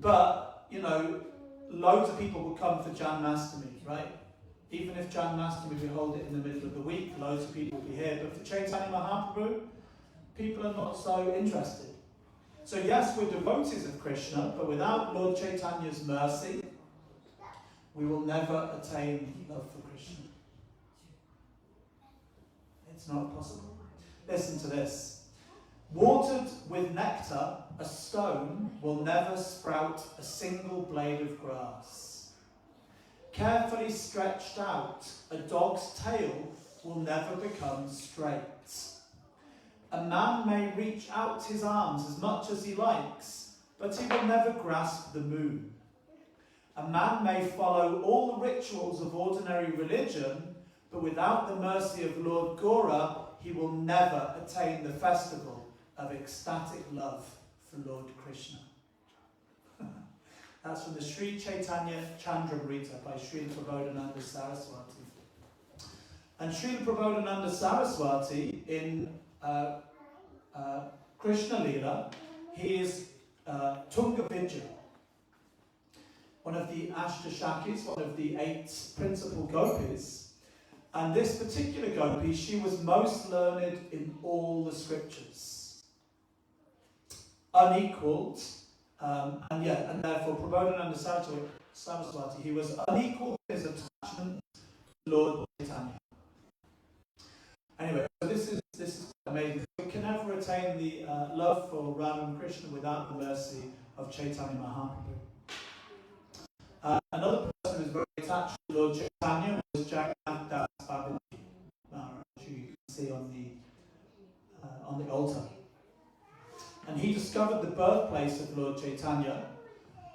But, you know, loads of people will come for Janmashtami, right? Even if Janmashtami, we hold it in the middle of the week, loads of people will be here. But for Caitanya Mahaprabhu, people are not so interested. So yes, we're devotees of Krishna, but without Lord Chaitanya's mercy, we will never attain love for Krishna. It's not possible. Listen to this. Watered with nectar, a stone will never sprout a single blade of grass. Carefully stretched out, a dog's tail will never become straight. A man may reach out his arms as much as he likes, but he will never grasp the moon. A man may follow all the rituals of ordinary religion, but without the mercy of Lord Gaura, he will never attain the festival of ecstatic love for Lord Krishna. That's from the Sri Chaitanya Chandramrita by Srila Prabodhananda Saraswati. And Srila Prabodhananda Saraswati in Krishna Leela, he is Tungavidya, one of the Ashtashakis, one of the 8 principal gopis. And this particular gopi, she was most learned in all the scriptures, unequalled, and therefore Prabodhananda Saraswati, he was unequalled in his attachment to Lord Chaitanya. Anyway, so this is amazing. We can never attain the love for Radha and Krishna without the mercy of Caitanya Mahaprabhu. Another person who is very attached to Lord Chaitanya was Jagannath Babaji Maharaj, who you can see on the altar. And he discovered the birthplace of Lord Chaitanya,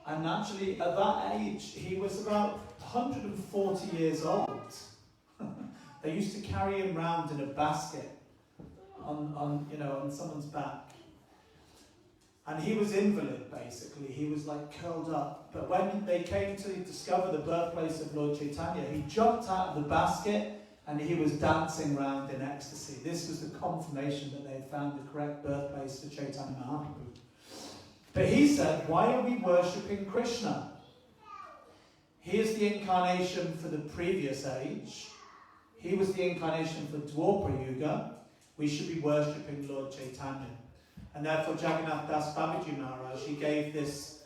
and actually at that age he was about 140 years old. They used to carry him round in a basket on someone's back. And he was invalid, basically. He was like curled up. But when they came to discover the birthplace of Lord Chaitanya, he jumped out of the basket and he was dancing round in ecstasy. This was the confirmation that they had found the correct birthplace for Chaitanya Mahaprabhu. But he said, why are we worshipping Krishna? He is the incarnation for the previous age. He was the incarnation for Dwapara Yuga. We should be worshipping Lord Chaitanya. And therefore Jagannath Das Babaji Maharaj, he gave this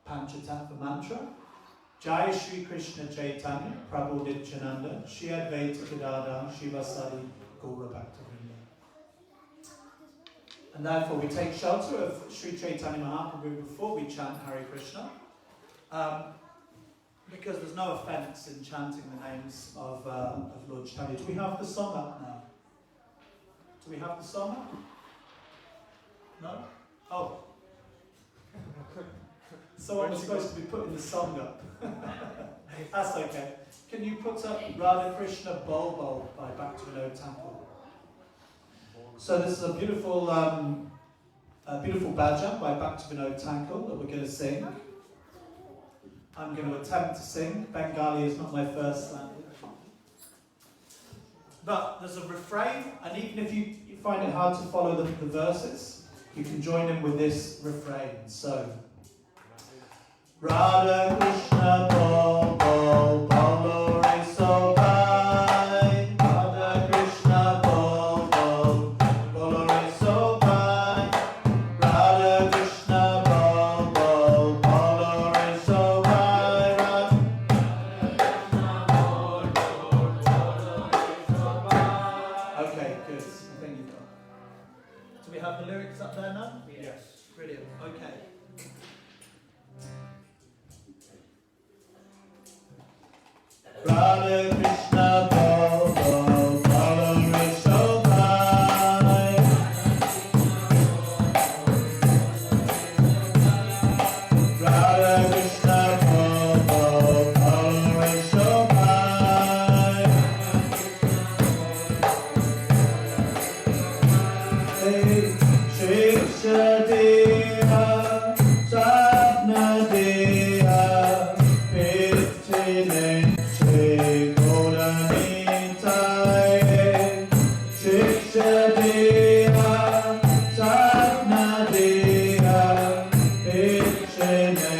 Panchatattva mantra, Jai Shri Krishna Chaitanya, Prabhu Nityananda, Shri Advaita Gadadhar, Shivasari, Gaura Bhakta-vrinda. And therefore we take shelter of Sri Chaitanya Mahaprabhu before we chant Hare Krishna, because there's no offence in chanting the names of Lord Chaitanya. Do we have the song up now? Do we have the song up? No? Oh. Someone was supposed to be putting the song up. That's okay. Can you put up Radha Krishna Bol Bol by Bhaktivinoda Thakur? So this is a beautiful bhajan by Bhaktivinoda Thakur that we're going to sing. I'm going to attempt to sing. Bengali is not my first language. But there's a refrain, and even if you find it hard to follow the verses, you can join in with this refrain. So, Radha Krishna Bol Bol Bolo Re So Bhai, Radha Krishna Bol Bol Bolo Re So Bhai, Radha Krishna Bol Bol Bolo Re So Bhai, Radha Krishna Bol Bol Bolo Re So Bhai. Okay, good. I think you've got it. Do we have the lyrics up there now? Yes. Brilliant. Okay. Radha Krishna Bol Bol Bolo Re So Bhai, Radha Krishna Bol Bol Bolo Re So Bhai, Shiksha Deha Sadhana Deha Pitine Shiksha Deha Sadhana Deha Pitine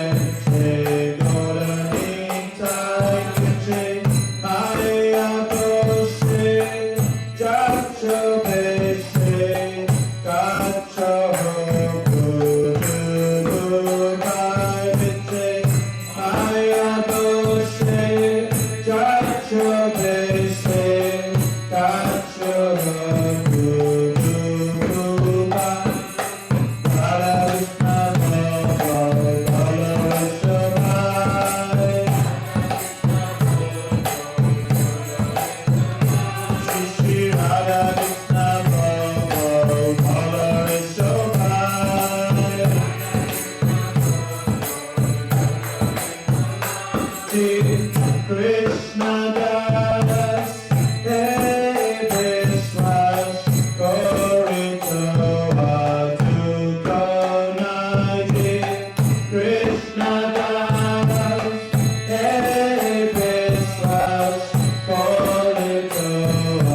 Krishna Das, Hey Vishwas, Gorito Atukonaji, Krishna Das, Hey Vishwas, Gorito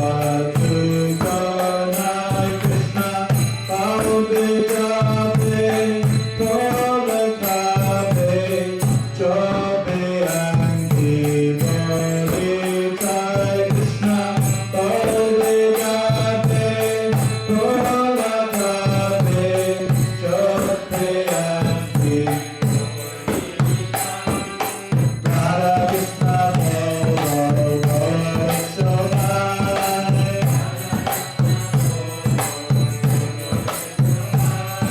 Atukonaji, Krishna Baubidabe, Kolakabe, Jobe Angi Bolitai, Krishna Baubidabe, Kolakabe, Jobe Angi Radha Krishna Bolo Bolo Shomai,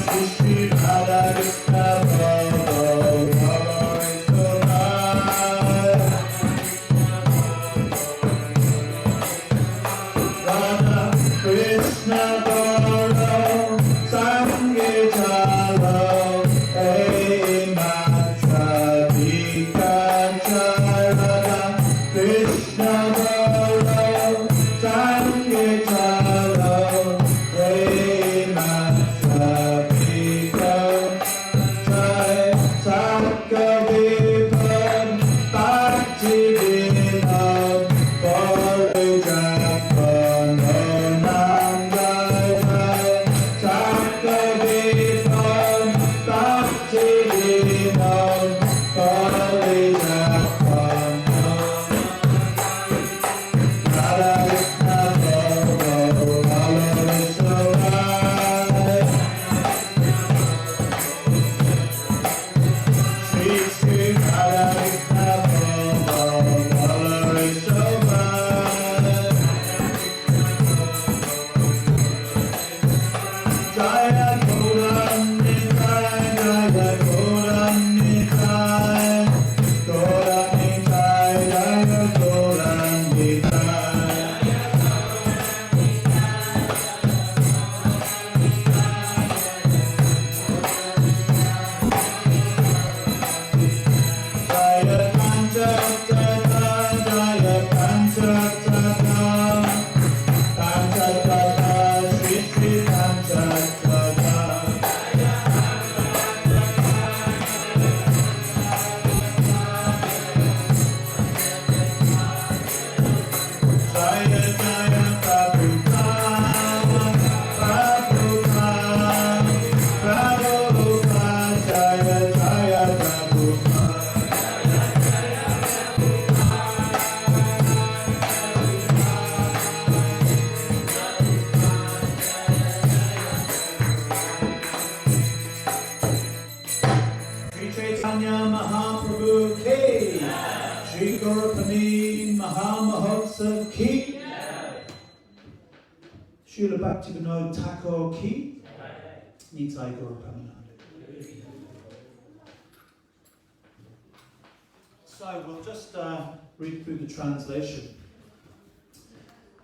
Shri Shri Radha Krishna Bolo Bolo Shomai, Radha Krishna Bolo Sange Jalo, Hey Matra Dikacha, Radha Krishna Bolo Sange Jalo, Hey Matra Dikacha, Sakkavipan Bhakti Vinod, Borijapan Nandai, Sakkavipan Bhakti Vinod, Borijapan Radha Krishna Bolo Bolo Shomai, Shri Shri Radha Krishna Bolo Bolo Shomai, Jaya Gauranitai, Jaya Gauranitai, Gauranitai, Jaya Gauranitai, Jaya Panchatata, Jaya Panchatata, Panchatata, Shri Shri Panchatata, Jaya Jaya Prabhupada, Prabhupada, Prabhupada, Jaya Jaya Prabhupada. Sri Caitanya Mahaprabhu ki, Sri Gaura Purnima Mahamahotsav ki, Srila Bhaktivinoda Thakur ki, Nitai Gaura Premanande. So we'll just read through the translation.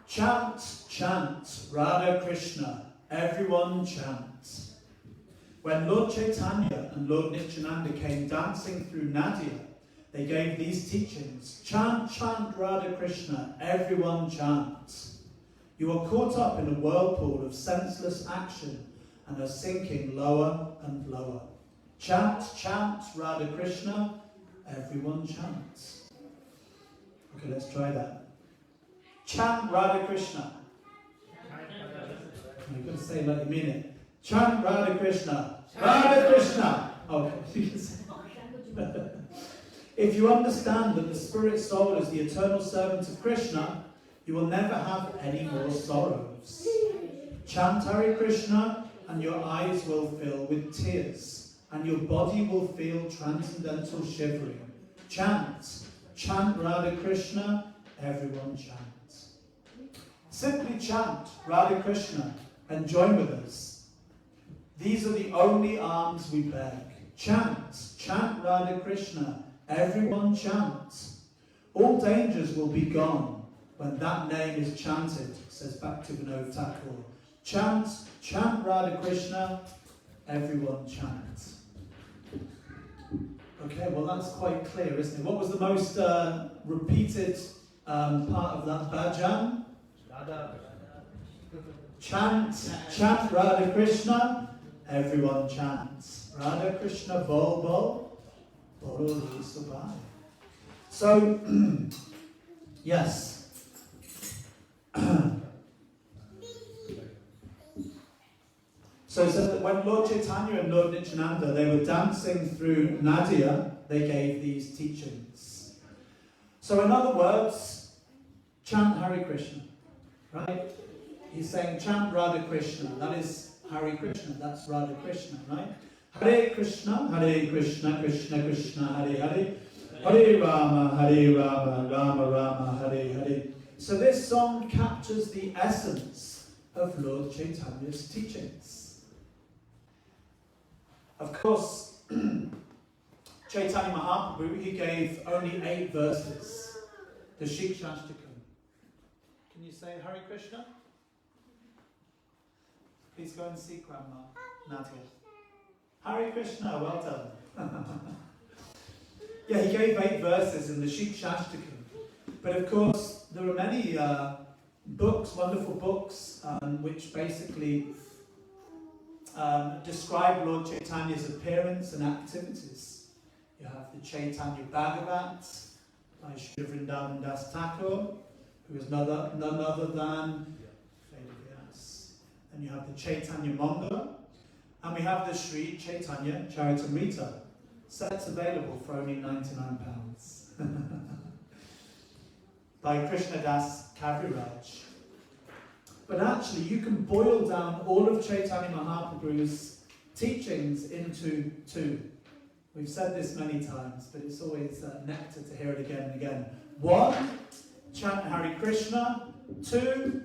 Chant, chant, Radha Krishna, everyone chant. When Lord Chaitanya and Lord Nityananda came dancing through Nadia, they gave these teachings. Chant, chant, Radha Krishna, everyone chant. You are caught up in a whirlpool of senseless action and are sinking lower and lower. Chant, chant, Radha Krishna, everyone chants. Okay, let's try that. Chant Radha Krishna. You've got to say it like you mean it. Chant Radha Krishna. Radha Krishna. Okay, you can say If you understand that the spirit soul is the eternal servant of Krishna, you will never have any more sorrows. Chant Hare Krishna and your eyes will fill with tears and your body will feel transcendental shivering. Chant, chant Radha Krishna, everyone chant. Simply chant Radha Krishna and join with us. These are the only alms we beg. Chant, chant Radha Krishna, everyone chant. All dangers will be gone when that name is chanted, says Bhaktivinoda Thakur. Chant, chant Radha Krishna, everyone chant. Okay. Okay, well that's quite clear, isn't it? What was the most repeated part of that bhajan? Chant Radha Krishna. Everyone chants Radha Krishna Bol Bol Bol Subai. So, yes. So that when Lord Chaitanya and Lord Nityananda, they were dancing through Nadia, they gave these teachings. So in other words, chant Hare Krishna, right? He's saying chant Radha Krishna, that is Hare Krishna, that's Radha Krishna, right? Hare Krishna, Krishna Krishna, Hare Hare, Hare Rama, Rama Rama, Hare Hare. So this song captures the essence of Lord Chaitanya's teachings. Of course, Caitanya Mahaprabhu, he gave only 8 verses. The Shikshashtakam. Can you say Hare Krishna? Please go and see Grandma Nadia. Hare Krishna, well done. Yeah, he gave 8 verses in the Shikshashtakam. But of course, there are many books, wonderful books, which basically describe Lord Chaitanya's appearance and activities. You have the Caitanya Vallabha by Sri Vrindavan Das Thakur, who is none other than Vedas. And you have the Caitanya Mongala, and we have the Sri Chaitanya Charitamrita. Sets available for only £99 by Krishnadas Kaviraj. But actually, you can boil down all of Caitanya Mahaprabhu's teachings into 2. We've said this many times, but it's always nectar to hear it again and again. 1, chant Hare Krishna. 2,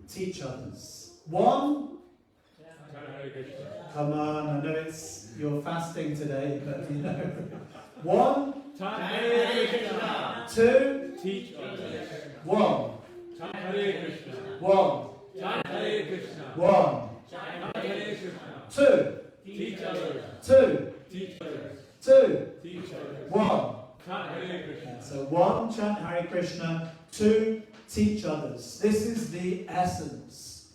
teach others. 1, chant Hare Krishna. Come on, I know you're fasting today, but you know. 1, chant Hare Krishna. 2, teach others. 1, chant Hare Krishna. 1, chant Hare Krishna. 1, chant Hare Krishna. 2, teach others. 2, teach others. 2, teach others. 1, chant Hare Krishna. So 1, chant Hare Krishna. 2, teach others. This is the essence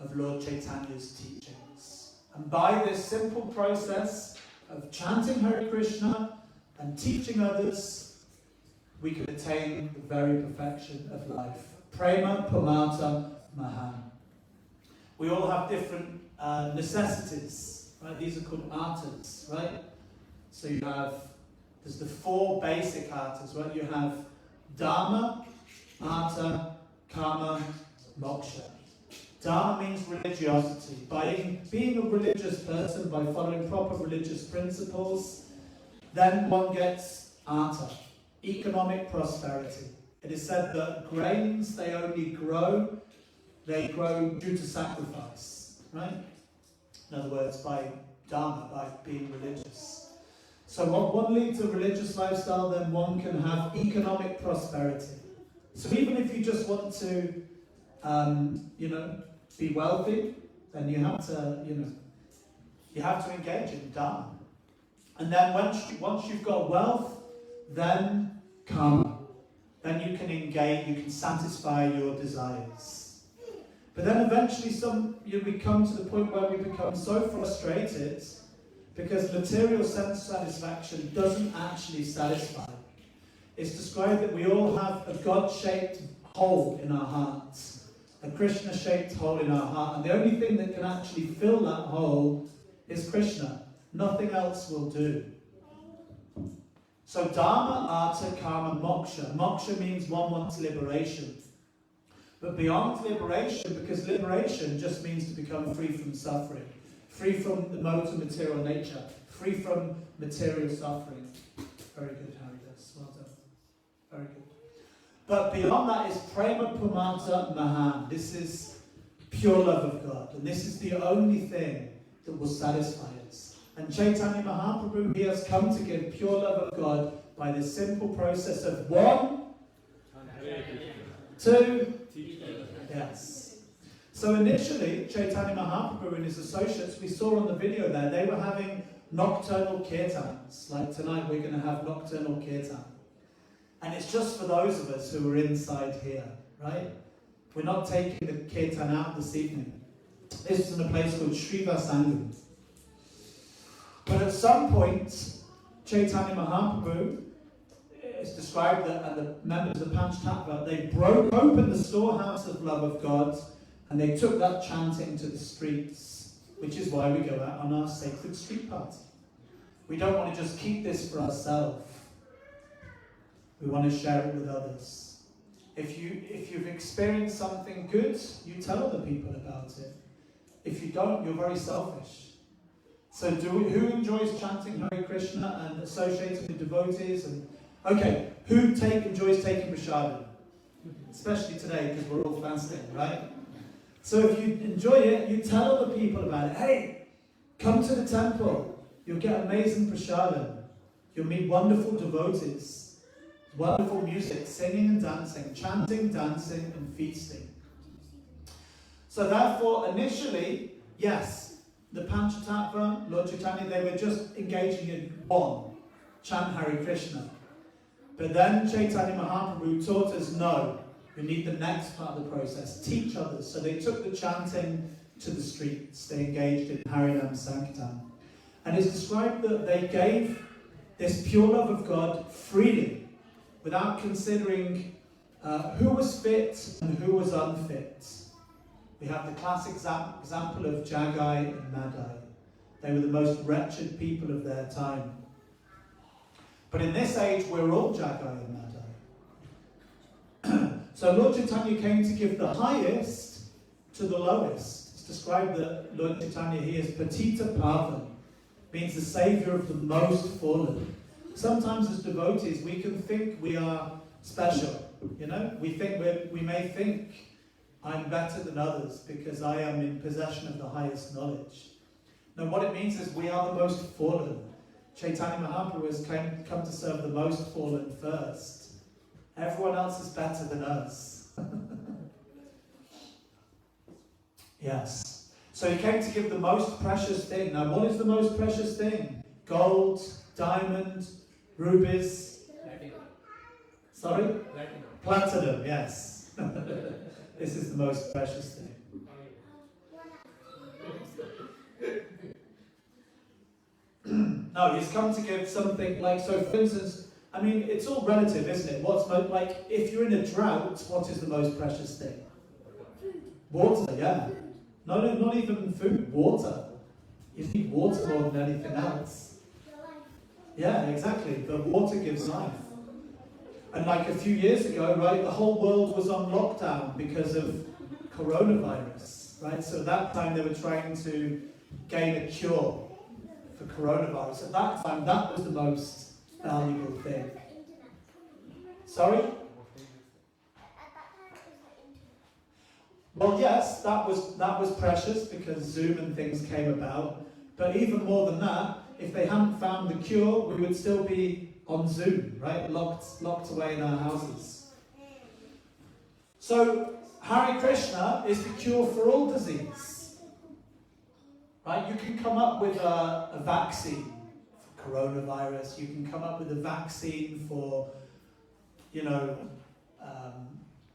of Lord Chaitanya's teachings. And by this simple process of chanting Hare Krishna and teaching others, we can attain the very perfection of life. Prema Pamata Mahan. We all have different necessities, right? These are called arthas, right? So there's the 4 basic arthas, right? You have Dharma, Artha, Kama, Moksha. Dharma means religiosity. By being a religious person, by following proper religious principles, then one gets Artha, economic prosperity. It is said that grains, they grow due to sacrifice, right? In other words, by Dharma, by being religious. So one leads a religious lifestyle, then one can have economic prosperity. So even if you just want to, be wealthy, then you have to engage in Dharma. And then once you've got wealth, then karma. Then you can engage, you can satisfy your desires. But then eventually we come to the point where we become so frustrated because material sense satisfaction doesn't actually satisfy. It's described that we all have a God-shaped hole in our hearts, a Krishna-shaped hole in our heart, and the only thing that can actually fill that hole is Krishna. Nothing else will do. So Dharma, Artha, Karma, Moksha. Moksha means one wants liberation. But beyond liberation, because liberation just means to become free from suffering, free from the modes of material nature, free from material suffering. Very good, Haridas. Well done. Very good. But beyond that is Prema Pumata Mahan. This is pure love of God. And this is the only thing that will satisfy us. And Caitanya Mahaprabhu, he has come to give pure love of God by this simple process of 1, 2, yes. So initially, Caitanya Mahaprabhu and his associates, we saw on the video there, they were having nocturnal kirtans. Like tonight we're going to have nocturnal kirtan. And it's just for those of us who are inside here, right? We're not taking the kirtan out this evening. This is in a place called Srivasangam. But at some point, Caitanya Mahaprabhu, it's described that, and the members of the Panchatattva, they broke open the storehouse of love of God, and they took that chanting to the streets, which is why we go out on our sacred street party. We don't want to just keep this for ourselves. We want to share it with others. If you've experienced something good, you tell other people about it. If you don't, you're very selfish. So who enjoys chanting Hare Krishna and associating with devotees? And okay, who enjoys taking prasadam? Especially today, because we're all fasting, right? So if you enjoy it, you tell other people about it. Hey, come to the temple. You'll get amazing prasadam. You'll meet wonderful devotees. Wonderful music, singing and dancing, chanting, dancing, and feasting. So therefore, initially, yes, the Panchatattva, Lord Chaitanya, they were just engaging in one, chant Hare Krishna. But then Caitanya Mahaprabhu taught us, no, we need the next part of the process, teach others. So they took the chanting to the streets, they engaged in Harinam Sankirtan. And it's described that they gave this pure love of God freely, without considering who was fit and who was unfit. We have the classic example of Jagai and Madai. They were the most wretched people of their time. But in this age, we're all Jagai and Madai. So Lord Chaitanya came to give the highest to the lowest. It's described that Lord Chaitanya, he is Patita Pavan, means the saviour of the most fallen. Sometimes as devotees, we can think we are special. You know, we may think I'm better than others because I am in possession of the highest knowledge. Now, what it means is we are the most fallen. Caitanya Mahaprabhu has come to serve the most fallen first. Everyone else is better than us. Yes. So he came to give the most precious thing. Now, what is the most precious thing? Gold, diamond, rubies. Platinum. Sorry? Platinum. Platinum, yes. This is the most precious thing. No, he's come to give something like, so for instance, I mean, it's all relative, isn't it? Like, if you're in a drought, what is the most precious thing? Water, yeah. No, not even food, water. You need water more than anything else. Yeah, exactly. But water gives life. And like a few years ago, right, the whole world was on lockdown because of coronavirus, right? So at that time they were trying to gain a cure for coronavirus. At that time, that was the most valuable thing. Sorry? Well, yes, that was precious because Zoom and things came about. But even more than that, if they hadn't found the cure, we would still be on Zoom, right? Locked away in our houses. So, Hare Krishna is the cure for all disease. Right? You can come up with a vaccine for coronavirus. You can come up with a vaccine for,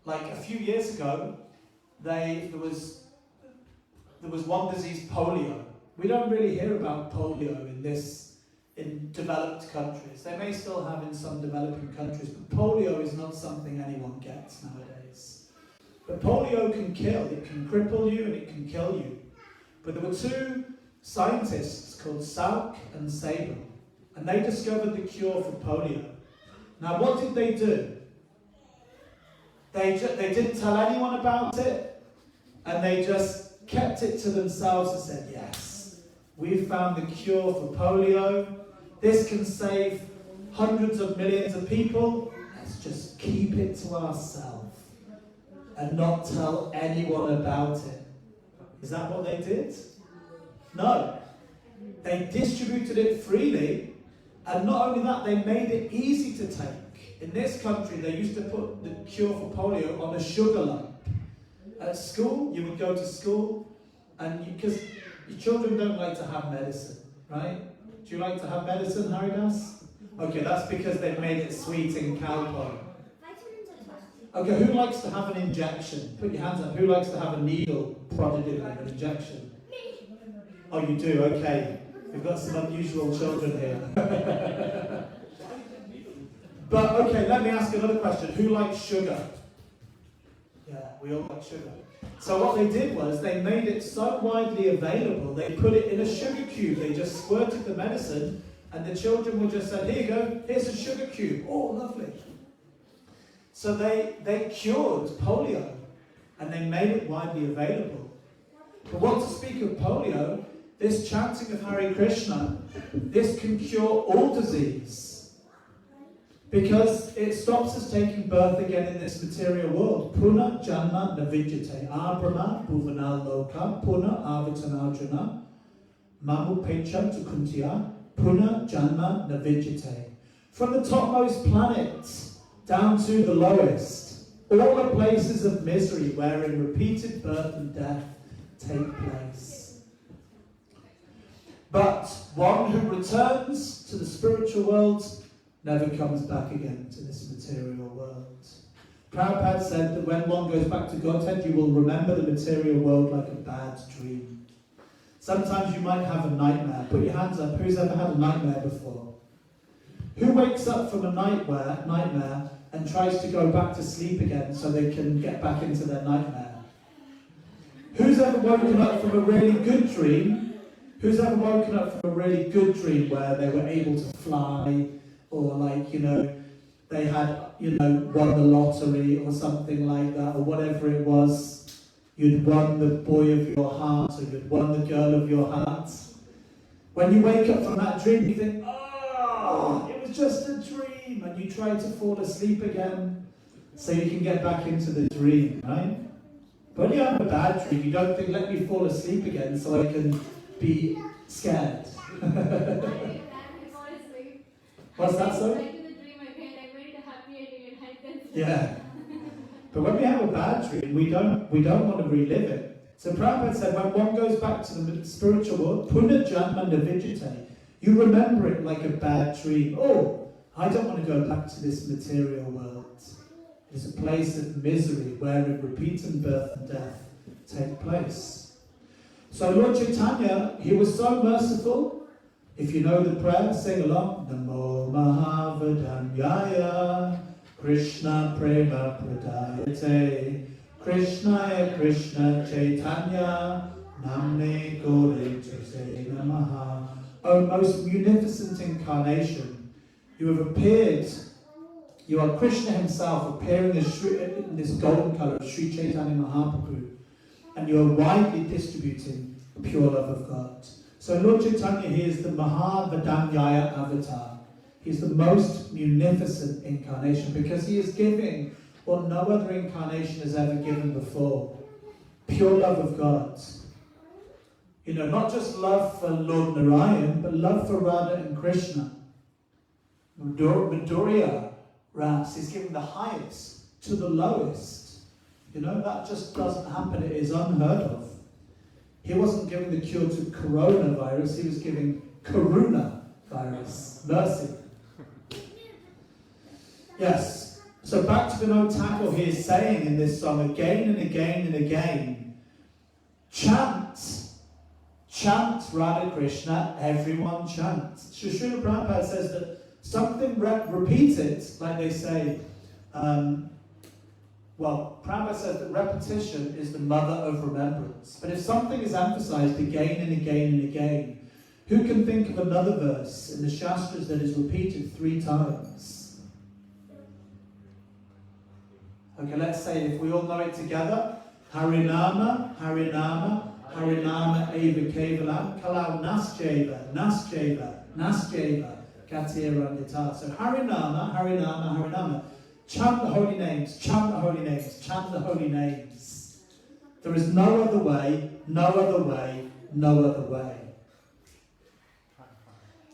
like a few years ago, there was one disease, polio. We don't really hear about polio in developed countries. They may still have in some developing countries, but polio is not something anyone gets nowadays. But polio can kill. It can cripple you and it can kill you. But there were two scientists called Salk and Sable, and they discovered the cure for polio. Now, what did they do? They didn't tell anyone about it, and they just kept it to themselves and said, yes, we've found the cure for polio. This can save hundreds of millions of people. Let's just keep it to ourselves and not tell anyone about it. Is that what they did? No. They distributed it freely, and not only that, they made it easy to take. In this country, they used to put the cure for polio on a sugar lump. At school, you would go to school, and because your children don't like to have medicine, right? Do you like to have medicine, Haridas? Okay, that's because they've made it sweet in cow pong. Okay, who likes to have an injection? Put your hands up. Who likes to have a needle prodded in with an injection? Oh, you do? Okay. We've got some unusual children here. But, okay, let me ask another question. Who likes sugar? Yeah, we all like sugar. So what they did was, they made it so widely available, they put it in a sugar cube. They just squirted the medicine, and the children would just say, here you go, here's a sugar cube. Oh, lovely. So they cured polio, and they made it widely available. But what to speak of polio, this chanting of Hare Krishna, this can cure all disease. Because it stops us taking birth again in this material world. Puna janma navidyate. Abrahma bhuvanal loka. Puna avitanarjuna. Mamu pecha tukuntiya. Puna janma navidyate. From the topmost planets down to the lowest, all the places of misery wherein repeated birth and death take place. But one who returns to the spiritual world never comes back again to this material world. Prabhupada said that when one goes back to Godhead, you will remember the material world like a bad dream. Sometimes you might have a nightmare. Put your hands up. Who's ever had a nightmare before? Who wakes up from a nightmare and tries to go back to sleep again so they can get back into their nightmare? Who's ever woken up from a really good dream? Who's ever woken up from a really good dream where they were able to fly, or they had, won the lottery or something like that, or whatever it was. You'd won the boy of your heart, or you'd won the girl of your heart. When you wake up from that dream, you think, oh, it was just a dream, and you try to fall asleep again so you can get back into the dream, right? But when you have a bad dream, you don't think, let me fall asleep again so I can be scared. What's that, sorry? Yeah. But when we have a bad dream, we don't want to relive it. So Prabhupada said, when one goes back to the spiritual world, Puna Janma Navidyate, you remember it like a bad dream. Oh, I don't want to go back to this material world. It's a place of misery wherein repeated birth and death take place. So Lord Chaitanya, he was so merciful. If you know the prayer, sing along. Namo Mahavadanyaya Krishna Prema Pradayate Krishnaya Krishna Chaitanya Namne Gaura Purnima Namaha. O most munificent incarnation, you have appeared, you are Krishna himself appearing in this golden colour of Sri Chaitanya Mahaprabhu, and you are widely distributing the pure love of God. So Lord Chaitanya, he is the Mahavadanyaya avatar. He's the most munificent incarnation because he is giving what no other incarnation has ever given before. Pure love of God. Not just love for Lord Narayan, but love for Radha and Krishna. Madhurya Ras is giving the highest to the lowest. That just doesn't happen. It is unheard of. He wasn't giving the cure to coronavirus, he was giving karuna virus, mercy. Yes, so back to Vinod Thakur, he is saying in this song again and again and again, chant Radha Krishna, everyone chant. Srila Prabhupada says that something repeated, like they say, Prabhupada says that repetition is the mother of remembrance. But if something is emphasized again and again and again, who can think of another verse in the Shastras that is repeated 3 times? Okay, let's say if we all know it together. Harinama, Harinama, Harinama Eva Kevalam, Kalau Nasjeva, Nasjeva, Nasjeva, Gatirandita. So Harinama, Harinama, Harinama. Chant the holy names, chant the holy names, chant the holy names. There is no other way, no other way, no other way.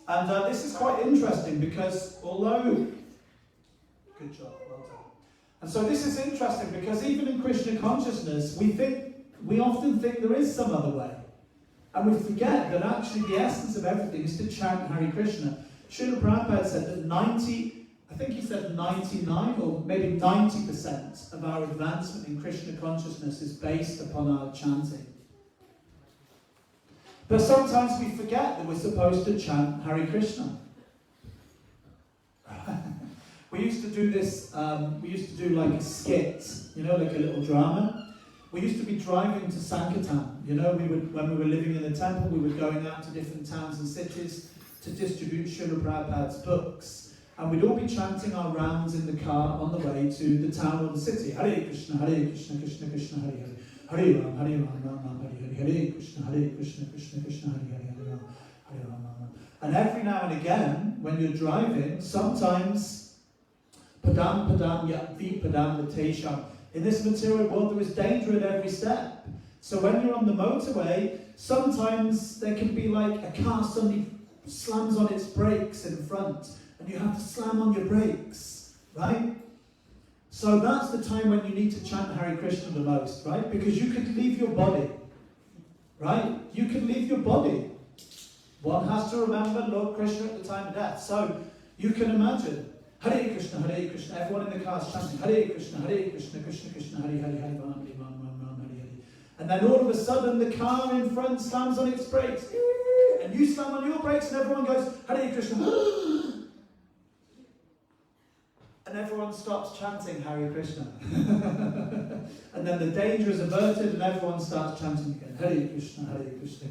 And this is quite interesting because although... Good job, well done. And so this is interesting because even in Krishna consciousness, we often think there is some other way. And we forget that actually the essence of everything is to chant Hare Krishna. Srila Prabhupada said that I think he said 99 or maybe 90% of our advancement in Krishna consciousness is based upon our chanting. But sometimes we forget that we're supposed to chant Hare Krishna. We used to do this, we used to do like a skit, like a little drama. We used to be driving to Sankirtan, when we were living in the temple, we were going out to different towns and cities to distribute Srila Prabhupada's books. And we'd all be chanting our rounds in the car on the way to the town or the city. Hare Krishna, Krishna Krishna, Hare Hare. Hare Ram, Ram Ram, Hare Hare. Hare Krishna, Krishna Krishna, Hare Hare. Hare Ram, Ram. And every now and again, when you're driving, sometimes Padam Yatvi Padam Vatesham. In this material world, there is danger at every step. So when you're on the motorway, sometimes there can be like a car suddenly slams on its brakes in front, and you have to slam on your brakes, right? So that's the time when you need to chant Hare Krishna the most, right? Because you could leave your body, right? You can leave your body. One has to remember Lord Krishna at the time of death. So you can imagine, Hare Krishna, everyone in the car is chanting, Hare Krishna, Krishna Krishna, Hare Hare, Hare Ram, Ram, Hare Hare. And then all of a sudden the car in front slams on its brakes, and you slam on your brakes, and everyone goes, Hare Krishna, and everyone stops chanting Hare Krishna. And then the danger is averted, and everyone starts chanting again, Hare Krishna,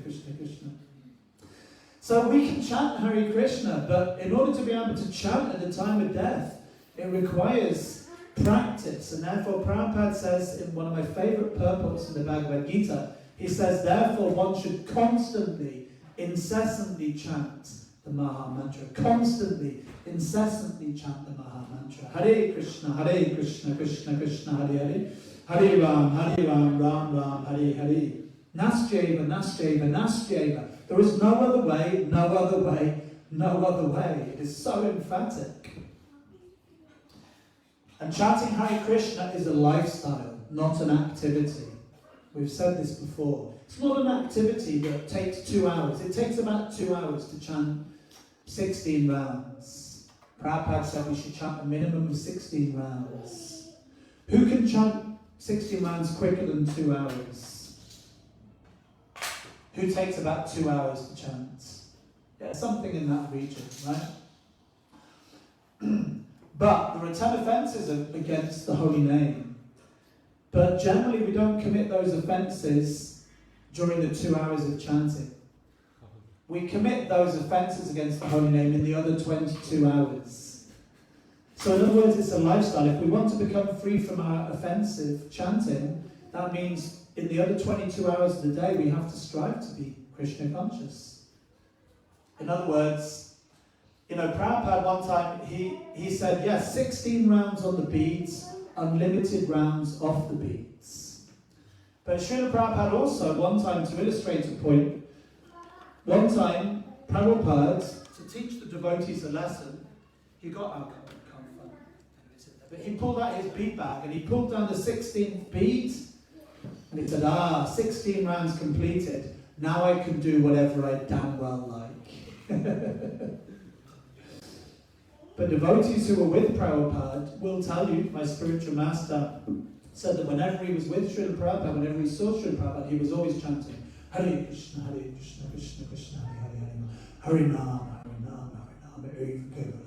Krishna Krishna. So we can chant Hare Krishna, but in order to be able to chant at the time of death, it requires practice. And therefore Prabhupada says in one of my favourite purports in the Bhagavad Gita, he says, therefore one should constantly, incessantly chant the Maha Mantra. Constantly, incessantly chant the Maha Mantra. Hare Krishna, Krishna Krishna, Hare Hare. Hare Ram, Ram Ram, Hare Hare. Nastyeva, Nastyeva, Nastyeva. There is no other way, no other way, no other way. It is so emphatic. And chanting Hare Krishna is a lifestyle, not an activity. We've said this before. It's not an activity that takes 2 hours. It takes about 2 hours to chant 16 rounds. Prabhupada said we should chant a minimum of 16 rounds. Who can chant 16 rounds quicker than 2 hours? Who takes about 2 hours to chant? Yeah, something in that region, right? But there are 10 offences against the holy name. But generally we don't commit those offences during the 2 hours of chanting. We commit those offences against the holy name in the other 22 hours. So in other words, it's a lifestyle. If we want to become free from our offensive chanting, that means in the other 22 hours of the day, we have to strive to be Krishna conscious. In other words, Prabhupada one time, he said, yes, 16 rounds on the beads, unlimited rounds off the beads. But Srila Prabhupada also, one time, to illustrate a point, one time, Prabhupada, to teach the devotees a lesson, he got alcohol. But he pulled out his bead bag and he pulled down the 16th bead and he said, 16 rounds completed. Now I can do whatever I damn well like. But devotees who were with Prabhupada will tell you, my spiritual master said that whenever he was with Srila Prabhupada, whenever he saw Srila Prabhupada, he was always chanting, Hare Krishna, Krishna Krishna, Hare Hare, Hare Ram, Hare Ram.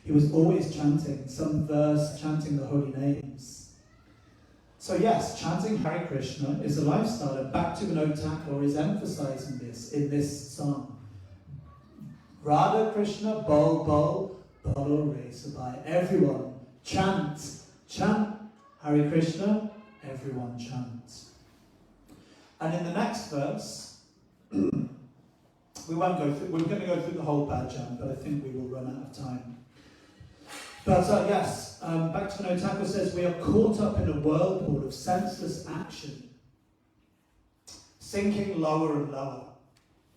He was always chanting some verse, chanting the holy names. So yes, chanting Hare Krishna is a lifestyle, and Bhakti Vinod Thakur is emphasizing this in this song. Radha Krishna, Bol Bol, Bolo Re Sabai. Everyone chant Hare Krishna, everyone chant. And in the next verse, we're going to go through the whole bhajan, but I think we will run out of time. But yes, Bhakti Vinod Thakur says we are caught up in a whirlpool of senseless action, sinking lower and lower.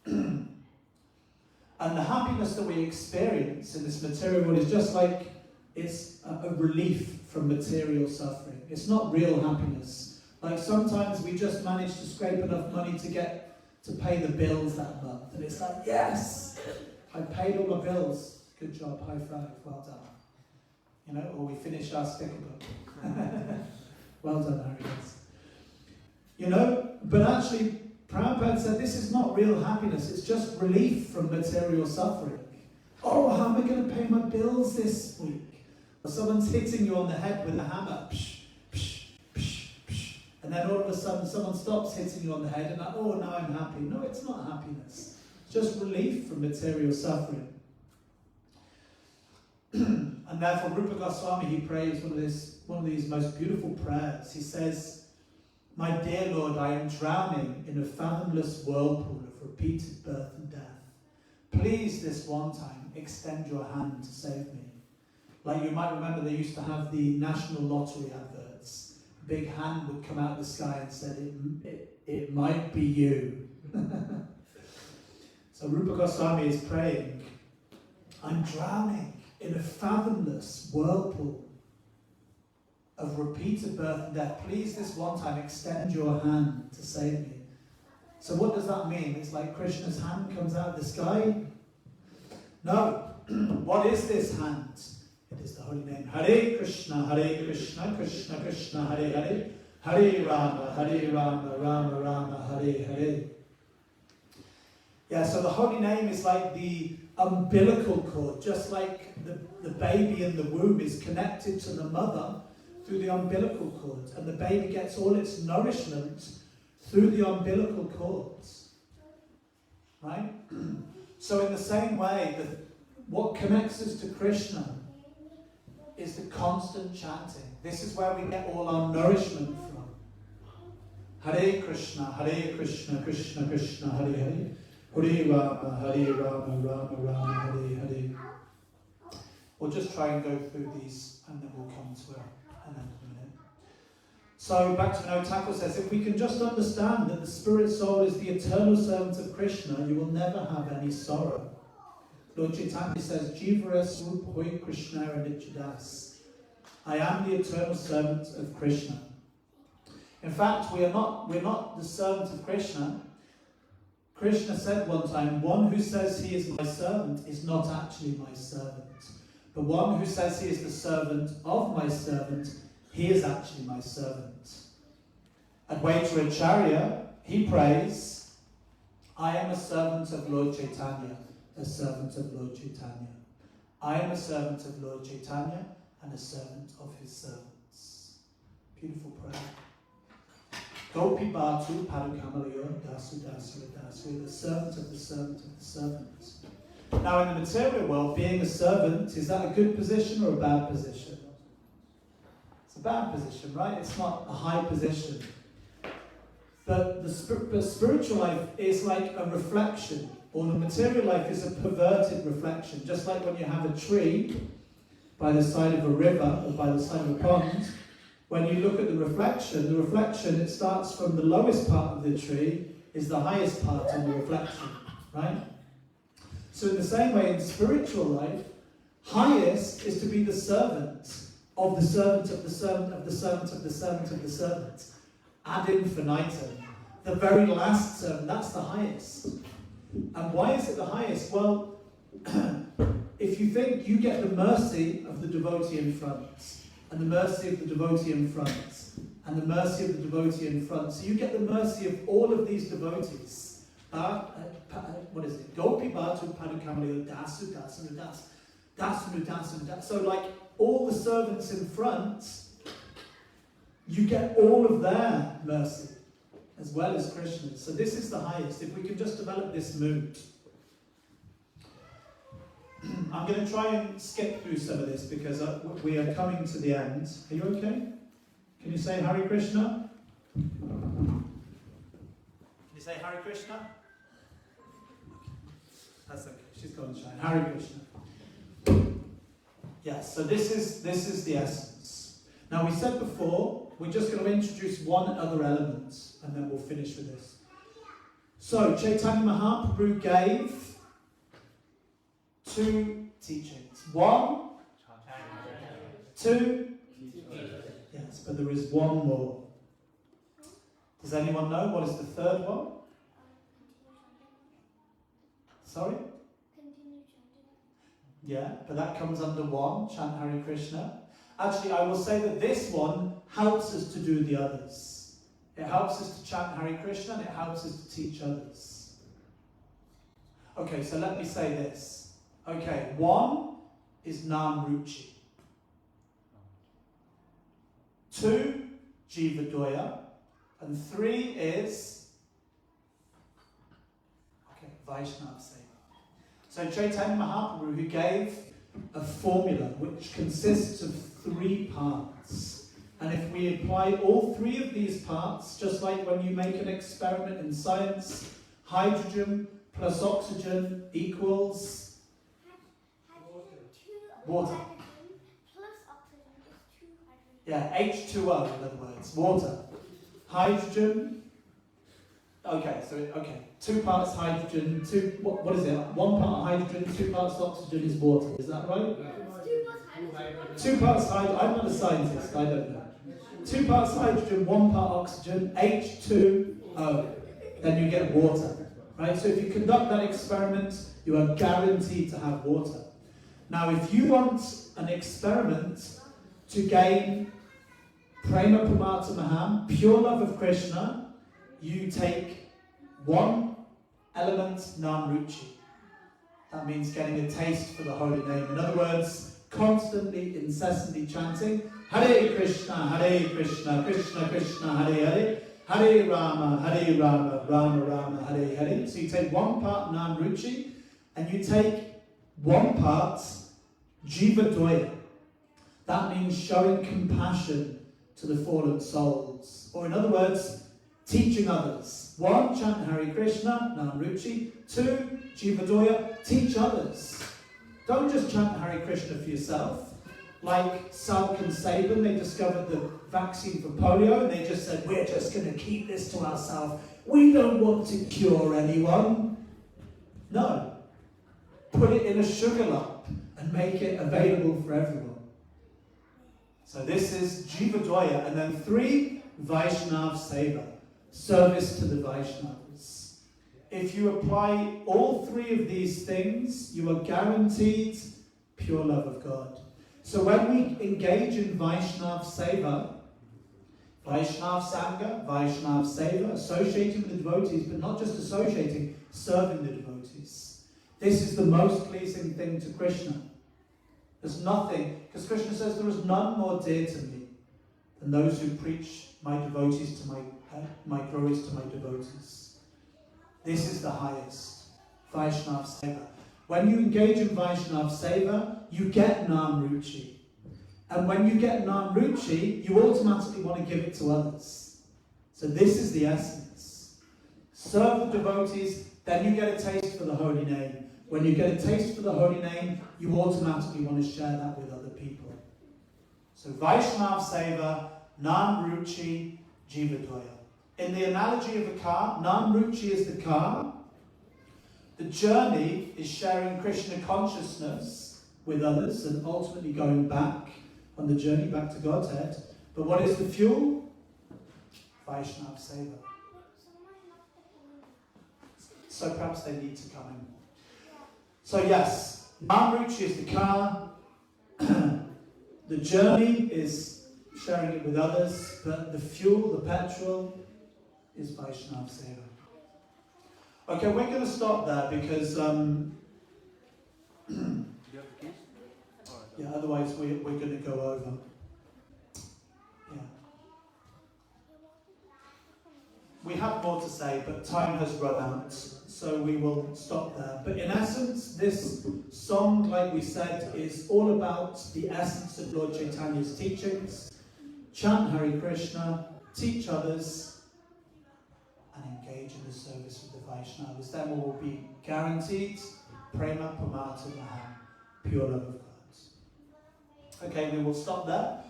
And the happiness that we experience in this material world is just like it's a relief from material suffering. It's not real happiness. Like sometimes we just manage to scrape enough money to get to pay the bills that month. And it's like, yes, I paid all my bills. Good job, high five, well done. You know, or we finish our sticker book. Well done, Harry. You know, but actually, Prabhupada said this is not real happiness, it's just relief from material suffering. Oh, how am I going to pay my bills this week? Or someone's hitting you on the head with a hammer. Psh, psh, psh, psh. And then all of a sudden someone stops hitting you on the head and like, oh, now I'm happy. No, it's not happiness. It's just relief from material suffering. And therefore Rupa Goswami, he prays one of these most beautiful prayers. He says, my dear Lord, I am drowning in a fathomless whirlpool of repeated birth and death. Please, this one time, extend your hand to save me. Like you might remember, they used to have the national lottery adverts. A big hand would come out of the sky and said, it might be you. So Rupa Goswami is praying, I'm drowning in a fathomless whirlpool of repeated birth and death. Please, this one time, extend your hand to save me. So what does that mean? It's like Krishna's hand comes out of the sky? No. What is this hand? It is the holy name. Hare Krishna, Krishna Krishna, Hare Hare. Hare Rama, Rama Rama, Hare Hare. Yeah, so the holy name is like the umbilical cord, just like the baby in the womb is connected to the mother through the umbilical cord, and the baby gets all its nourishment through the umbilical cords. Right? So in the same way, that what connects us to Krishna is the constant chanting. This is where we get all our nourishment from. Hare Krishna, Krishna Krishna, Hare Hare. Hare Rama, Rama Rama, Hare Hare. We'll just try and go through these and then we'll come to an end in a minute. So back to Vinod Thakur says, if we can just understand that the spirit soul is the eternal servant of Krishna, you will never have any sorrow. Lord Chaitanya says, Jivara Swarup Hoy Krishna Nityadas. I am the eternal servant of Krishna. In fact, we're not the servant of Krishna. Krishna said one time, one who says he is my servant is not actually my servant. The one who says he is the servant of my servant, he is actually my servant. Advaita he prays, I am a servant of Lord Chaitanya, a servant of Lord Chaitanya. I am a servant of Lord Chaitanya and a servant of his servants. Beautiful prayer. Gopi Bhatu Padukamalayo Dasu Dasu Dasu, the servant of the servant of the servant. Now in the material world, being a servant, is that a good position or a bad position? It's a bad position, right? It's not a high position. But the spiritual life is like a reflection, or the material life is a perverted reflection. Just like when you have a tree by the side of a river or by the side of a pond, when you look at the reflection, it starts from the lowest part of the tree, is the highest part on the reflection, right? So in the same way, in spiritual life, highest is to be the servant of the servant of the servant of the servant of the servant of the servant. Ad infinitum. The very last servant, that's the highest. And why is it the highest? Well, if you think you get the mercy of the devotee in front, and the mercy of the devotee in front, and the mercy of the devotee in front, so you get the mercy of all of these devotees. What is it? Gopi Bhatu Padukamalayo Dasu Dasu Das. Dasu Dasu Das. So like all the servants in front, you get all of their mercy, as well as Krishna's. So this is the highest. If we can just develop this mood. I'm going to try and skip through some of this because we are coming to the end. Are you okay? Can you say Hare Krishna? Can you say Hare Krishna? That's okay. She's going to shine. Hare Krishna. Yes, so this is the essence. Now we said before, we're just going to introduce one other element and then we'll finish with this. So Chaitanya Mahaprabhu gave two teachings. One, two, yes, but there is one more. Does anyone know what is the third one? Sorry? Continue chanting. Yeah, but that comes under one, chant Hare Krishna. Actually, I will say that this one helps us to do the others. It helps us to chant Hare Krishna and it helps us to teach others. Okay, so let me say this. Okay, one is Nam Ruchi. 2, Jivadoya. And 3 is Vaishnava Seva. So Chaitanya Mahaprabhu, who gave a formula which consists of 3 parts. And if we apply all 3 of these parts, just like when you make an experiment in science, hydrogen plus oxygen equals water. Plus oxygen is 2 hydrogen. Yeah, H2O in other words, water. Hydrogen. Okay, so 2 parts hydrogen, what is it? 1 part hydrogen, 2 parts oxygen is water. Is that right? Yeah, it's 2 plus hydrogen. 2 parts hydrogen. I'm not a scientist. I don't know. 2 parts hydrogen, 1 part oxygen, H2O. Then you get water. Right? So if you conduct that experiment, you are guaranteed to have water. Now, if you want an experiment to gain Prema Pramata Maham, pure love of Krishna, you take 1 element Nam Ruchi. That means getting a taste for the holy name. In other words, constantly, incessantly chanting Hare Krishna, Krishna Krishna, Hare Hare, Hare Rama, Rama Rama, Hare Hare. So you take 1 part Nam Ruchi and you take 1 part Jivadoya. That means showing compassion to the fallen souls. Or in other words, teaching others. 1, chant Hare Krishna, Nam Ruchi. 2, Jivadoya, teach others. Don't just chant Hare Krishna for yourself. Like Salk and Saban, they discovered the vaccine for polio and they just said, we're just going to keep this to ourselves. We don't want to cure anyone. No. Put it in a sugar lump and make it available for everyone. So this is Jivadoya. And then 3, Vaishnava Seva, service to the Vaishnavas. If you apply all 3 of these things, you are guaranteed pure love of God. So when we engage in Vaishnava Seva, Vaishnava Sangha, Vaishnava Seva, associating with the devotees, but not just associating, serving the devotees. This is the most pleasing thing to Krishna. There's nothing, because Krishna says there is none more dear to me than those who preach my devotees to my glories to my devotees. This is the highest, Vaishnava Seva. When you engage in Vaishnava Seva, you get Nam Ruchi. And when you get Nam Ruchi, you automatically want to give it to others. So this is the essence. Serve the devotees, then you get a taste for the holy name. When you get a taste for the holy name, you automatically want to share that with other people. So Vaishnava Seva, Nam Ruchi, Jivadoya. In the analogy of a car, Nam Ruchi is the car. The journey is sharing Krishna consciousness with others and ultimately going back on the journey back to Godhead. But what is the fuel? Vaishnava Seva. So perhaps they need to come in. So yes, Nam Ruchi is the car. The journey is sharing it with others, but the fuel, the petrol, is Vaishnava Seva. Okay, we're going to stop there because yeah, otherwise we're going to go over. Yeah. We have more to say, but time has run out, so we will stop there. But in essence, this song, like we said, is all about the essence of Lord Chaitanya's teachings. Chant Hare Krishna, teach others, and engage in the service of the Vaishnavas. Then we will be guaranteed Prema Pramata Maham, pure love of God. Okay, we will stop there.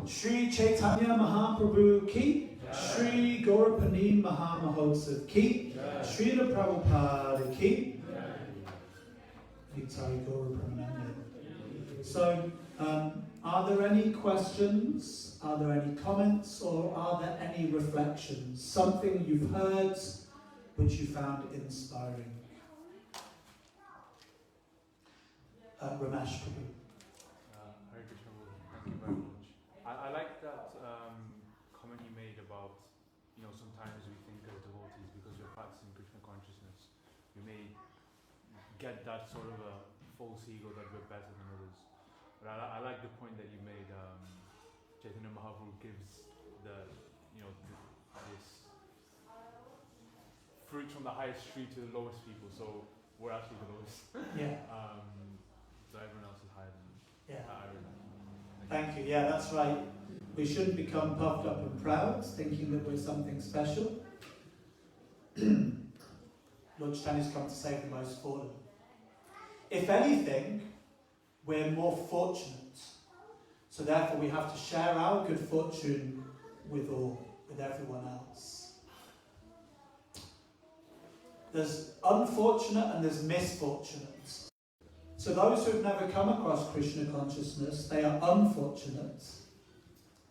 Shri Chaitanya Mahaprabhu ki, Shri Gaura Purnima Mahamahotsav ki, Shri Prabhupada ki. Gaura Purnima. So, are there any questions? Are there any comments? Or are there any reflections? Something you've heard which you found inspiring? Ramesh Prabhu. Hare Krishna, thank you very much. I like that comment you made about, sometimes we think as devotees, because we're practicing Krishna consciousness, we may get that sort of a false ego that we're better than others. But I like the point that you made. Chaitanya Mahaprabhu gives this fruit from the highest tree to the lowest people, so we're actually the lowest. Yeah. So everyone else is higher than us. Yeah. I really like that. Thank you. Yeah, that's right. We shouldn't become puffed up and proud, thinking that we're something special. Lord Chaitanya's come to save the most fallen. If anything, we're more fortunate. So therefore we have to share our good fortune with everyone else. There's unfortunate and there's misfortunate. So those who have never come across Krishna consciousness, they are unfortunate.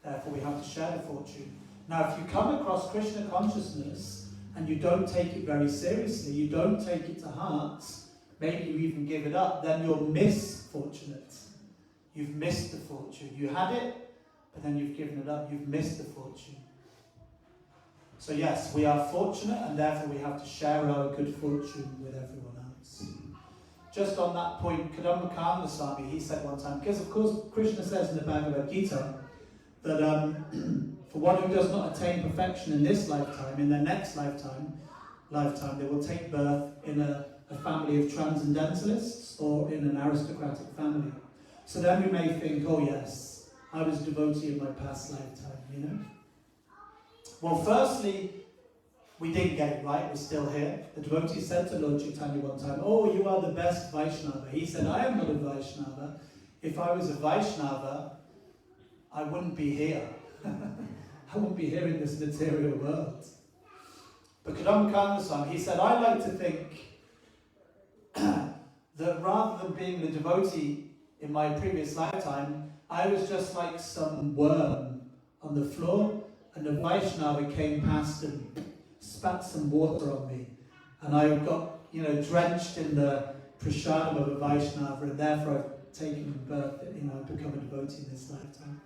Therefore we have to share the fortune. Now if you come across Krishna consciousness and you don't take it very seriously, you don't take it to heart, maybe you even give it up, then you're misfortunate. You've missed the fortune. You had it, but then you've given it up. You've missed the fortune. So yes, we are fortunate, and therefore we have to share our good fortune with everyone else. Just on that point, Caitanya Vallabha, he said one time, because of course Krishna says in the Bhagavad Gita that for one who does not attain perfection in this lifetime, in their next lifetime, they will take birth in a family of transcendentalists or in an aristocratic family. So then we may think, oh yes, I was a devotee in my past lifetime, Well, firstly, we didn't get it right, we're still here. The devotee said to Lord Chaitanya one time, oh, you are the best Vaishnava. He said, I am not a Vaishnava. If I was a Vaishnava, I wouldn't be here. I wouldn't be here in this material world. But Caitanya Vallabha, he said, I like to think that rather than being the devotee in my previous lifetime, I was just like some worm on the floor, and the Vaishnava came past and spat some water on me, and I got, drenched in the prasadam of a Vaishnava, and therefore I've taken birth, I've become a devotee in this lifetime.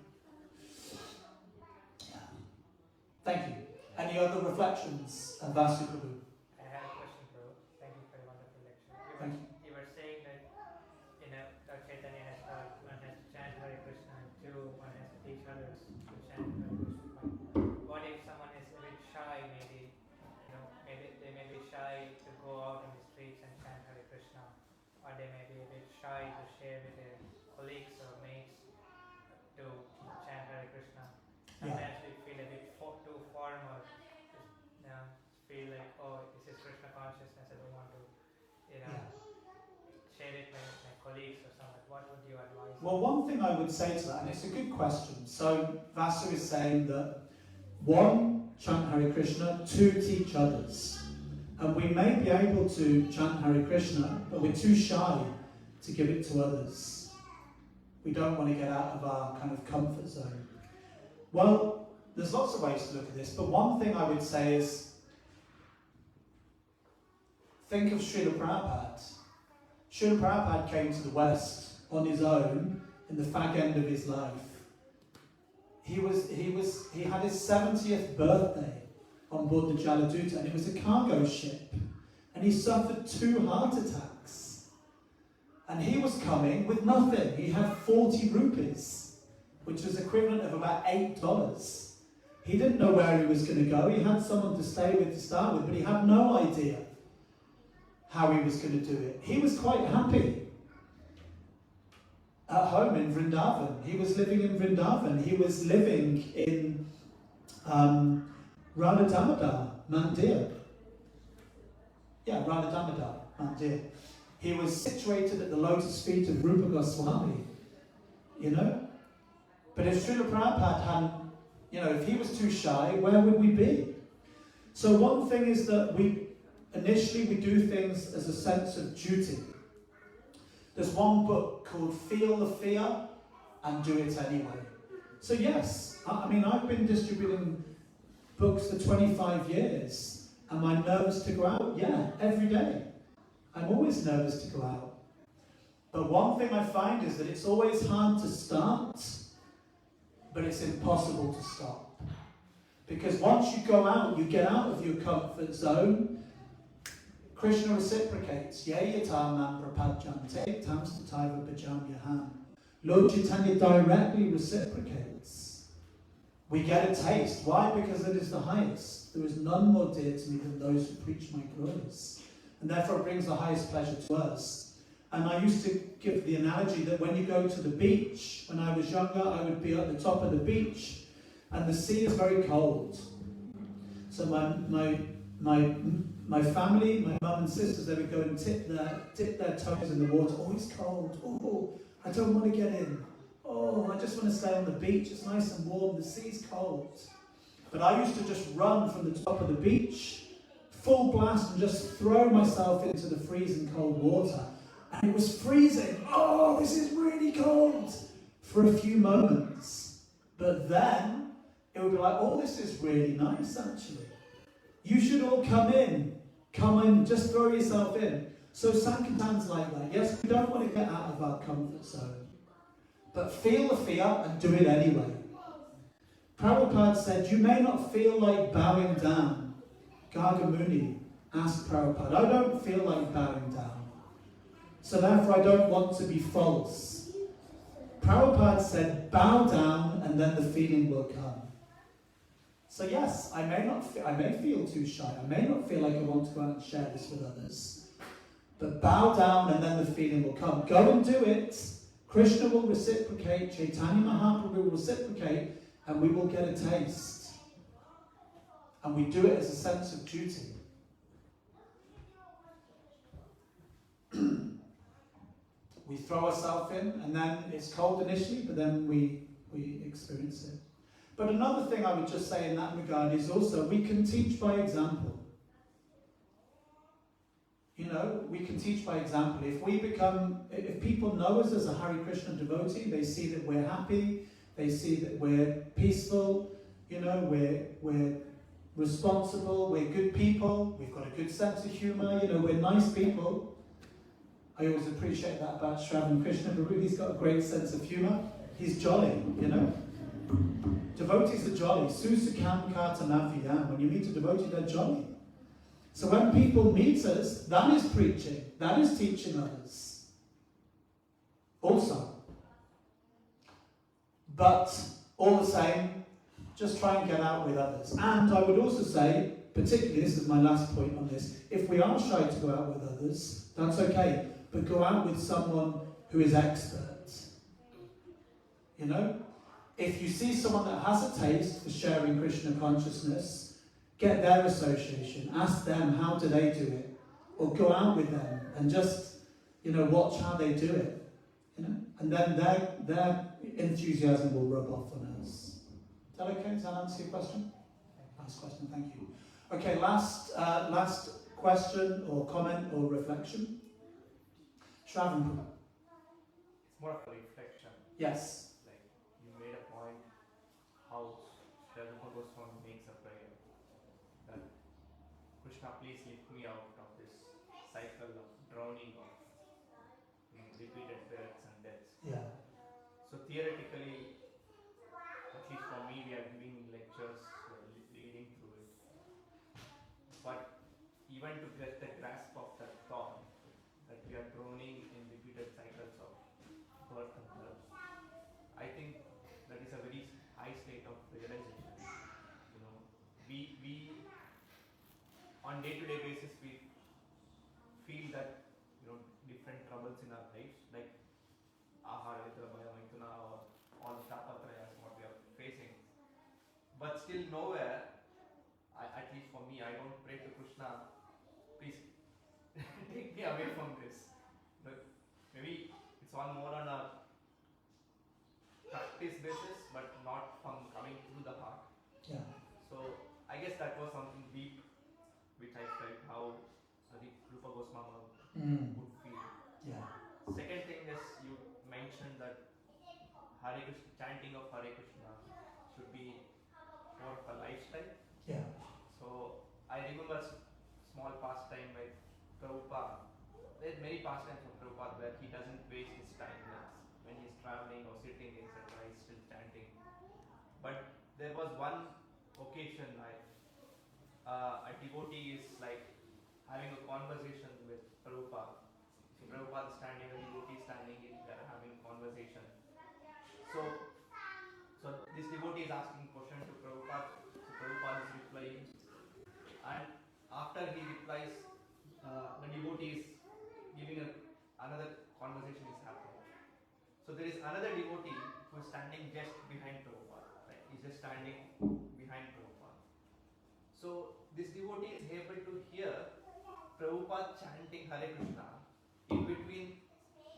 Thank you. Any other reflections, Vasu Prabhu? I have a question, bro. Thank you for a wonderful lecture. Thank you. You were saying that, Lord Chaitanya has taught one has to chant Hare Krishna, and two, one has to teach others to chant Hare Krishna. What if someone is a bit shy, maybe, maybe they may be shy to go out on the streets and chant Hare Krishna, or they may be a bit shy to share with their colleagues or mates to chant Hare Krishna. Sometimes we feel a bit too formal, feel like, oh, this is Krishna consciousness, I don't want to, share it with my colleagues or something. What would you advise? Well, one thing I would say to that, and it's a good question. So Vasu is saying that one, chant Hare Krishna, two, teach others. And we may be able to chant Hare Krishna, but we're too shy to give it to others. We don't want to get out of our kind of comfort zone. Well, there's lots of ways to look at this, but one thing I would say is, think of Srila Prabhupada. Srila Prabhupada came to the West on his own in the fag end of his life. He had his 70th birthday on board the Jaladuta, and it was a cargo ship, and he suffered 2 heart attacks. And he was coming with nothing. He had 40 rupees, which was equivalent of about $8. He didn't know where he was going to go. He had someone to stay with to start with, but he had no idea how he was going to do it. He was quite happy at home in Vrindavan. He was living in Vrindavan. He was living in Radha Damodar Mandir. Yeah, Radha Damodar Mandir. He was situated at the lotus feet of Rupa Goswami, But if Srila Prabhupada hadn't, if he was too shy, where would we be? So one thing is that initially we do things as a sense of duty. There's one book called Feel the Fear and Do It Anyway. So yes, I've been distributing books for 25 years. Am I nervous to go out? Yeah, every day. I'm always nervous to go out. But one thing I find is that it's always hard to start, but it's impossible to stop. Because once you go out, you get out of your comfort zone, Krishna reciprocates. Ye yatam prapadjante tam stataiva bhajam yaham. Lord Chaitanya directly reciprocates. We get a taste. Why? Because it is the highest. There is none more dear to me than those who preach my glories. And therefore it brings the highest pleasure to us. And I used to give the analogy that when you go to the beach, when I was younger, I would be at the top of the beach, and the sea is very cold. So my family, my mum and sisters, they would go and dip their toes in the water. Oh, it's cold. Oh, I don't want to get in. Oh, I just want to stay on the beach. It's nice and warm. The sea's cold. But I used to just run from the top of the beach, full blast, and just throw myself into the freezing cold water. And it was freezing. Oh, this is really cold for a few moments. But then it would be like, oh, this is really nice, actually. You should all come in. Come in, just throw yourself in. So Sankirtan's like that. Yes, we don't want to get out of our comfort zone. But feel the fear and do it anyway. Prabhupada said, you may not feel like bowing down. Gargamuni asked Prabhupada, I don't feel like bowing down. So therefore I don't want to be false. Prabhupada said, bow down and then the feeling will come. So yes, I may feel too shy. I may not feel like I want to go out and share this with others. But bow down and then the feeling will come. Go and do it. Krishna will reciprocate. Chaitanya Mahaprabhu will reciprocate. And we will get a taste. And we do it as a sense of duty. We throw ourselves in, and then it's cold initially, but then we experience it. But another thing I would just say in that regard is also we can teach by example. You know, we can teach by example. If people know us as a Hare Krishna devotee, they see that we're happy, they see that we're peaceful, you know, we're responsible, we're good people, we've got a good sense of humour, you know, we're nice people. I always appreciate that about Shravan Krishna Prabhu. He's got a great sense of humour. He's jolly, you know. Devotees are jolly. Susakam kartanaviyam. When you meet a devotee, they're jolly. So when people meet us, that is preaching. That is teaching others. Also. But all the same, just try and get out with others. And I would also say, particularly, this is my last point on this, if we are shy to go out with others, that's okay. But go out with someone who is expert. You know? If you see someone that has a taste for sharing Krishna consciousness, get their association. Ask them, how do they do it? Or go out with them and just, you know, watch how they do it. You know? And then their enthusiasm will rub off on us. Is that okay? Does that answer your question? Last question, thank you. Okay, last question or comment or reflection. Shravan. It's more of a reflection. Yes. Like you made a point how Srila Goswami makes a prayer that Krishna, please lift me out of this cycle of drowning of repeated births and deaths. Yeah. So theoretically, at least for me, we are giving lectures, leading through it. But even to get the grasp of that thought, that we are drowning in repeated cycles of birth and death, I think that is a very high state of realization. You know, we on day-to-day basis we feel that, you know, different troubles in our lives, like Ahara, Bhaya, Maituna, or all the Tapatrayas, what we are facing. But still nowhere, at least for me, I don't pray to Krishna, please take me away from this. But maybe it's all more on a practice basis, but not from coming through the heart. Yeah. So I guess that was something deep, which I felt how Rupa Goswami would feel. Yeah. Second thing is you mentioned that Hare Krishna, chanting of Hare Krishna should be more of a lifestyle. Yeah. So I remember small pastime by Prabhupada. There are many pastimes of Prabhupada. Prabhupada where he doesn't waste his time. When he's traveling or sitting, etc., he's still chanting. But there was one occasion like a devotee is like having a conversation with Prabhupada. So Prabhupada is standing, a devotee is standing, they are having a conversation. So this devotee is asking question to Prabhupada. So Prabhupada is replying, and after he replies, the devotee is giving another conversation is happening. So there is another devotee who is standing just behind Prabhupada. Right? He's just standing behind Prabhupada. So this devotee is able to hear Prabhupada chanting Hare Krishna in between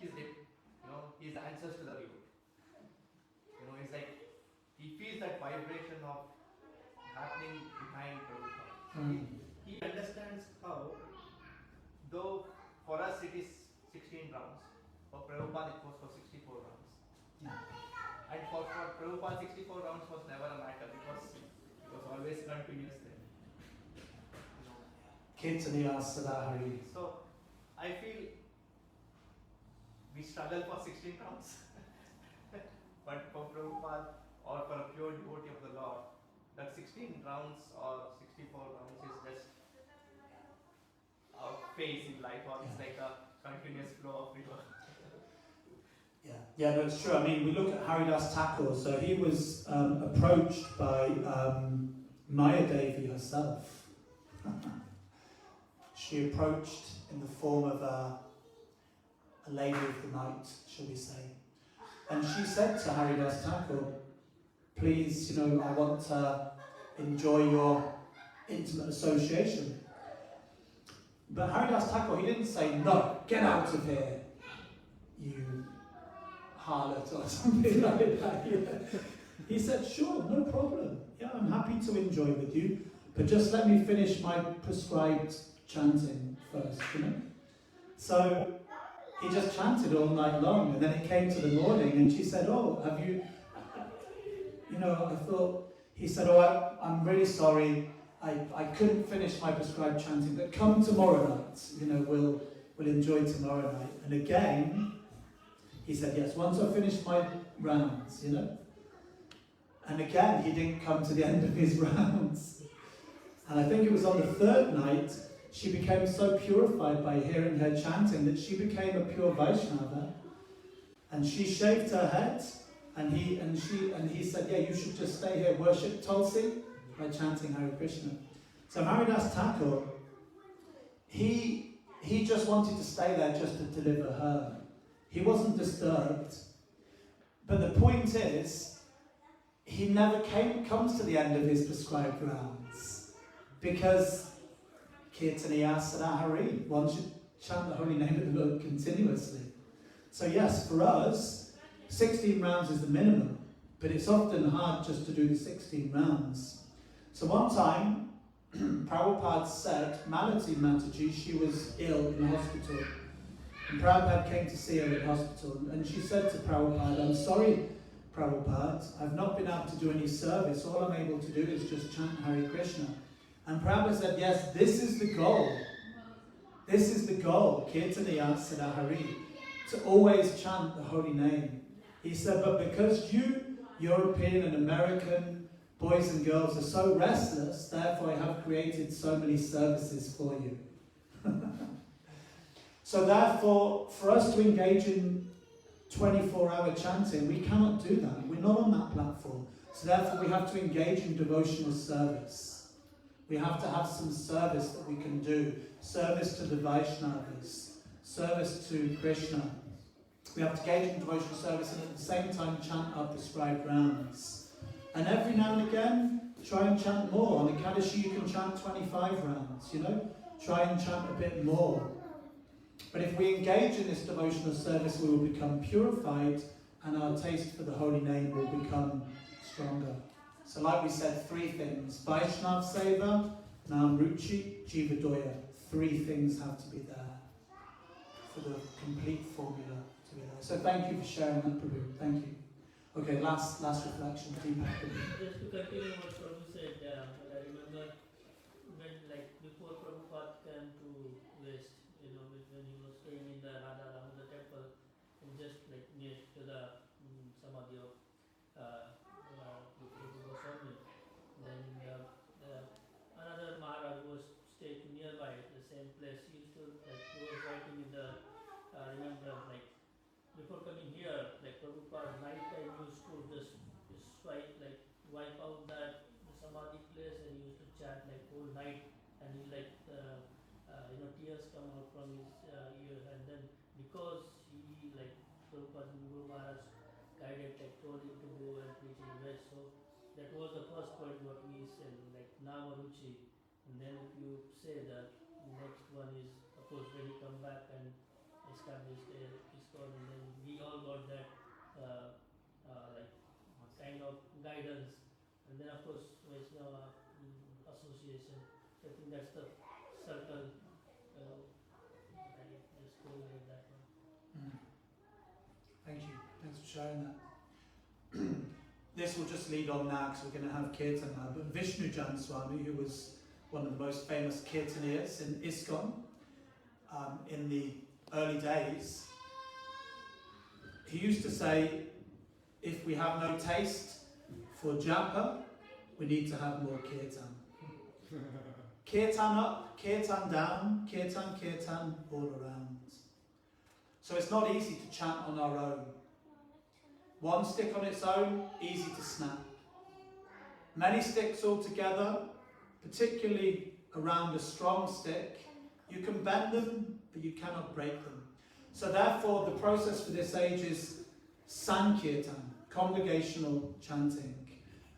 his answers to the devotee. It's like he feels that vibration of happening behind Prabhupada. He understands how, though for us it is 16 rounds, for Prabhupada it was for 64 rounds. And for Prabhupada 64 rounds was never a matter because it was always continuous thing. Caitanya Vallabha. So I feel we struggle for 16 rounds. But for Prabhupada or for a pure devotee of the Lord, that 16 rounds or 64 rounds is just a phase in life, or it's like a continuous flow of river. Yeah, no, it's true. I mean, we look at Haridas Thakur. So he was approached by Maya Devi herself. She approached in the form of a lady of the night, shall we say. And she said to Haridas Thakur, please, I want to enjoy your intimate association. But Haridas Thakur, he didn't say, no, get out of here, you harlot or something like that. Yeah. He said, sure, no problem. Yeah, I'm happy to enjoy with you, but just let me finish my prescribed chanting first, So he just chanted all night long, and then it came to the morning, and she said, oh, have you, I thought, he said, oh, I'm really sorry, I couldn't finish my prescribed chanting, but come tomorrow night, we'll enjoy tomorrow night. And again, he said, yes, once I finish my rounds, And again, he didn't come to the end of his rounds. And I think it was on the third night, she became so purified by hearing her chanting that she became a pure Vaishnava. And she shaved her head, and he said, yeah, you should just stay here, worship Tulsi by chanting Hare Krishna. So Haridas Thakur, he just wanted to stay there just to deliver her. He wasn't disturbed. But the point is, he never comes to the end of his prescribed rounds. Because Caitanya Vallabha, one should chant the holy name of the Lord continuously. So yes, for us, 16 rounds is the minimum. But it's often hard just to do the 16 rounds. So one time, Prabhupada said, Malati Mataji, she was ill in hospital. And Prabhupada came to see her in hospital, and she said to Prabhupada, I'm sorry, Prabhupada, I've not been able to do any service. All I'm able to do is just chant Hare Krishna. And Prabhupada said, yes, this is the goal. This is the goal, Caitanya Vallabha, to always chant the holy name. He said, but because you, European and American boys and girls, are so restless, therefore I have created so many services for you. So therefore, for us to engage in 24-hour chanting, we cannot do that. We're not on that platform. So therefore, we have to engage in devotional service. We have to have some service that we can do. Service to the Vaishnavas. Service to Krishna. We have to engage in devotional service and at the same time chant our prescribed rounds. And every now and again, try and chant more. On Ekadashi, you can chant 25 rounds, Try and chant a bit more. But if we engage in this devotional service, we will become purified and our taste for the holy name will become stronger. So like we said, 3 things. Vaishnav Seva, Nam Ruchi, Jiva Doya. 3 things have to be there for the complete formula to be there. So thank you for sharing that, Prabhu. Thank you. Okay, last reflection. Deepak. Just to continue what Prabhu said, I remember when, before Prabhupada came to West, when he was staying in the Radha Damodar Prabhupada Guru Maharaj guided, like told him to go and preach in West. So that was the first point what we said, like Namaruchi. And then if you say that, the next one is, of course, when you come back and establish ISKCON, and then we all got that like kind of guidance. And then of course Vaishnava association. So I think that's the circle. I just go with that one. Thank you. Thanks for sharing that. This will just lead on now because we're going to have Kirtan now. But Vishnu Jan Swami, who was one of the most famous Kirtanias in ISKCON in the early days, he used to say, if we have no taste for japa, we need to have more kirtan. Kirtan up, kirtan down, kirtan all around. So it's not easy to chant on our own. One stick on its own, easy to snap. Many sticks all together, particularly around a strong stick, you can bend them, but you cannot break them. So therefore, the process for this age is Sankirtan, congregational chanting.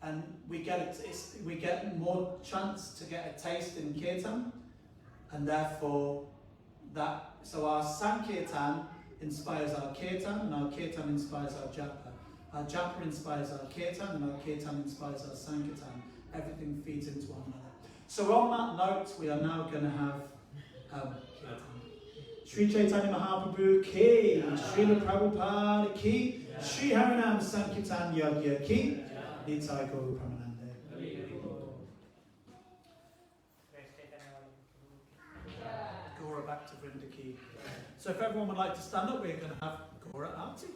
And we get more chance to get a taste in Kirtan, and therefore so our Sankirtan inspires our Kirtan, and our Kirtan inspires our Japa. Our Japa inspires our Kirtan, and our Kirtan inspires our Sankirtan. Everything feeds into one another. So on that note, we are now going to have Kirtan. Sri Caitanya Mahaprabhu ki, Srila Prabhupada ki, Sri Harinam Sankirtan Yagya ki, Nitai Gaura Pramanande. Gaura back to Vrinda ki. So if everyone would like to stand up, we're going to have Gaura Aarti.